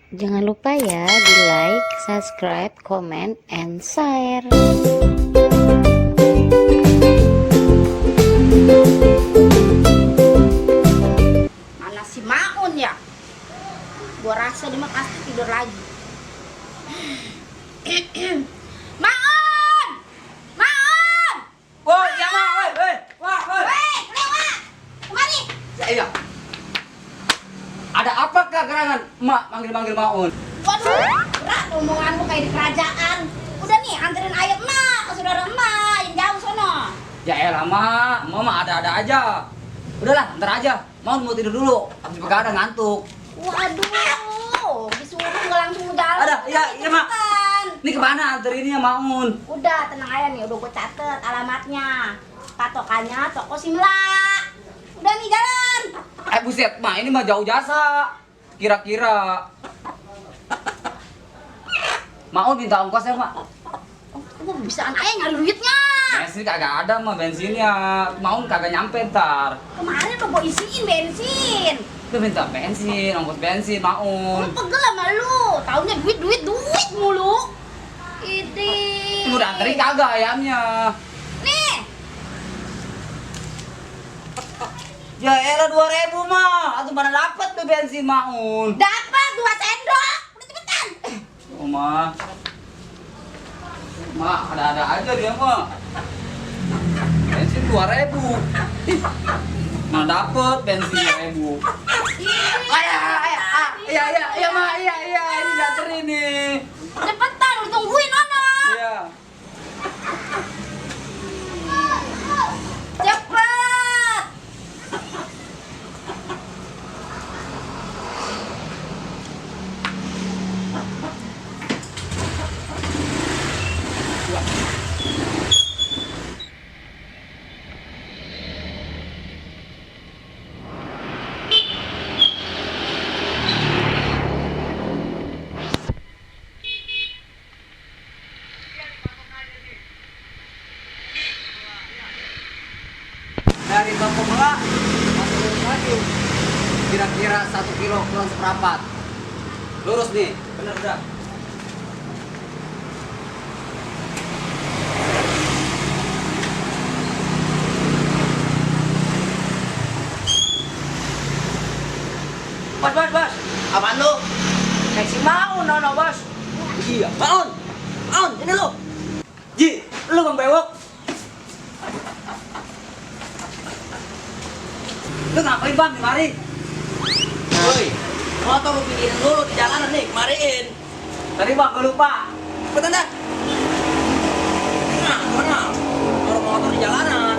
Jangan lupa ya di like, subscribe, comment, and share. Mana si Maun ya? Gua rasa dia mah pasti tidur lagi. Maun! Maun! Woi, ya Ma, woi. Wah, woi. Weh, Wak! Kemari! Ya iya. Ada apakah gerangan Mak manggil-manggil Maun? Waduh, berat omonganmu kayak di kerajaan. Udah nih, anterin ayam emak ke saudara emak yang jauh sono. Ya elah Mak, Mama ada-ada aja. Udahlah, ntar aja. Maun mau tidur dulu. Habis begadang ngantuk. Waduh, disuruh nggak langsung jalan. Ada, iya, Mak. Cepetan. Ini kemana anterinnya Maun? Udah, tenang aja nih, udah gue catet alamatnya. Patokannya toko Simla. Udah nih, jalan. Buset, Ma, ini mah jauh jasa. Kira-kira Maun minta ongkos ya, Mak? Gue bisaan aja nyari duitnya. Bensin kagak ada mah bensinnya. Maun kagak nyampe ntar. Kemarin udah gue isiin bensin. Lu minta bensin, ongkos bensin Maun. Lu pegel sama lu. Taunya duit mulu. Ini. Ini udah anterin kagak ayamnya. Nih. Ya elah 2.000 mah, atau mana dapat tuh bensin Maun? Dapat 2 sendok. Udah cepetan. Oh mah, ada-ada aja dia mah. Bensin 2.000. Mana dapet bensin 2.000? Iya mah, iya ini dianterin nih. Cepetan, lu tungguin ono. Iya. Cepet. Dari toko Mela masuk lagi. Kira-kira 1 kilo kurang seperempat. Lurus nih, bener dah. Bos. Apaan lu? Kayak si Maun, nono, bos. Iya. Maun, ini lu. Ji, lu Bang Bewok. Lu ngapain Bang di mari? Woi, motor lu pinggirin dulu di jalanan nih, kemariin. Tadi Bang gue lupa. Cepetan dah. Nah, mana? Motor di jalanan.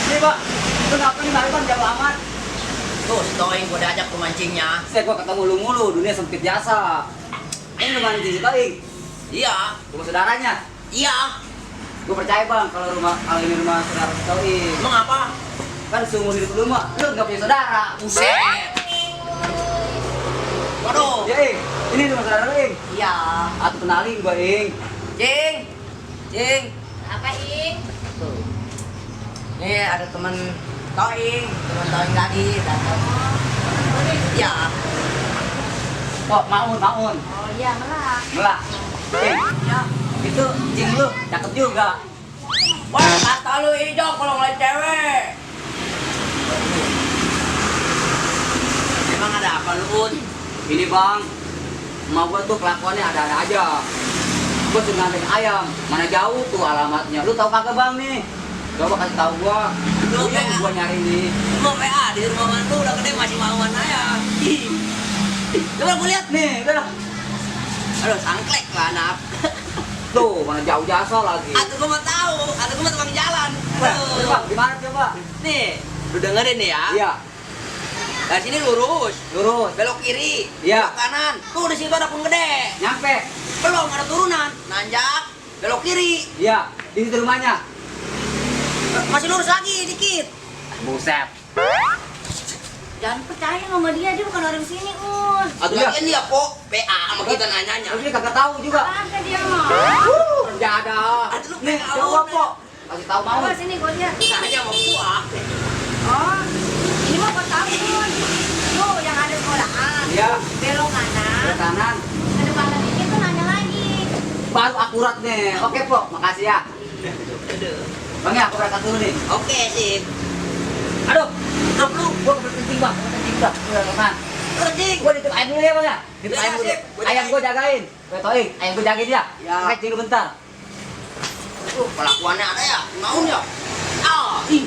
Nih Pak, lu ngapain di mari Bang jauh amat? Tuh, Stoing gua diajak ke mancingnya. Saya gua ketemu lu mulu, dunia sempit biasa. Ini lu mancing si Toing, Iya, rumah saudaranya. iya. Gue percaya Bang kalau ini rumah saudara si Toing. Emang apa? Kan seumur hidup lu mah, lu nggak punya saudara. Buset. Waduh. Ya ini rumah saudara lu Ing. Iya. Atau kenalin gua Ing. Cing. Apa, Ing? Tuh. Nih ada teman Toing lagi datang. Iya. Oh Maun. Oh iya, Melak. Melak. Ing, Ya. itu Jing lu, cakep juga. Wah, kata lu hijau kalau ngeliat cewek. Emang ada apa lu, Un? Ini Bang, emak gua tuh kelakuannya ada-ada aja. Gua suruh nganterin ayam, mana jauh tuh alamatnya. Lu tahu kagak Bang nih? Coba kasih tahu gua. Lu Yang PA. gua nyari nih. Mau PA di rumah mantu udah gede masih mauan ayam. Coba gue lihat. Nih, udah. Aduh, sangklek lah anak. Tuh, mana jauh jasa lagi. Atuh gue mau tahu, atuh gue mau tukang jalan. Udah, Bang, gimana coba? Nih, lu dengerin nih ya. Iya, Dari sini lurus, lurus. belok kiri, Iya. belok kanan. Tuh di situ ada pohon gede. Nyampe. Belum ada turunan. Nanjak, belok kiri. Iya, di situ rumahnya. Masih lurus lagi dikit. Buset. Jangan percaya sama dia bukan orang sini, Un. Atau Iya. lagian dia kok PA sama kita nanyanya. Tapi kagak tahu juga. Kagak dia mah. Kerja ada. Aduh, lu Nih, PA coba lu, Pok. kasih tahu mau. Awas sini gue lihat. Bisa aja mau buah. Oh, ini mah kota Ambon. Tuh yang ada sekolahan. Iya. Belok kanan. Ke kanan. Ke depan dikit tuh nanya lagi. Baru akurat nih. Oke, Pok. Makasih ya. Aduh. Bang ya, aku berangkat dulu nih. Oke, sip. Aduh, stop lu. Gua kepenting bang, kepenting bang. Udah teman. Kencing. Gua ditip ayam dulu ya bang ya. Ditip Ya, ayam dulu. sip. Gua Ayam jagain. gua jagain. Gua toing, ayam gua jagain ya. Ya. Kencing dulu bentar. Kelakuannya ada ya, maunya. Ah, ih.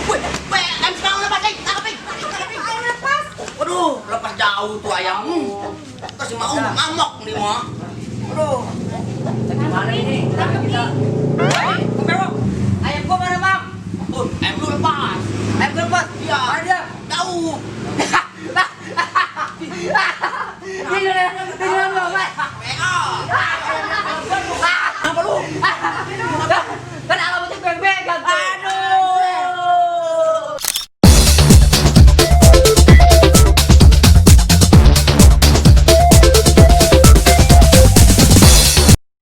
Wih, ayam sekarang lepas, tangkap, Ayam lepas. Waduh, lepas jauh tuh ayam. Kasih mau ngamok nih mah. Aduh. Gimana ini? Tangkepin.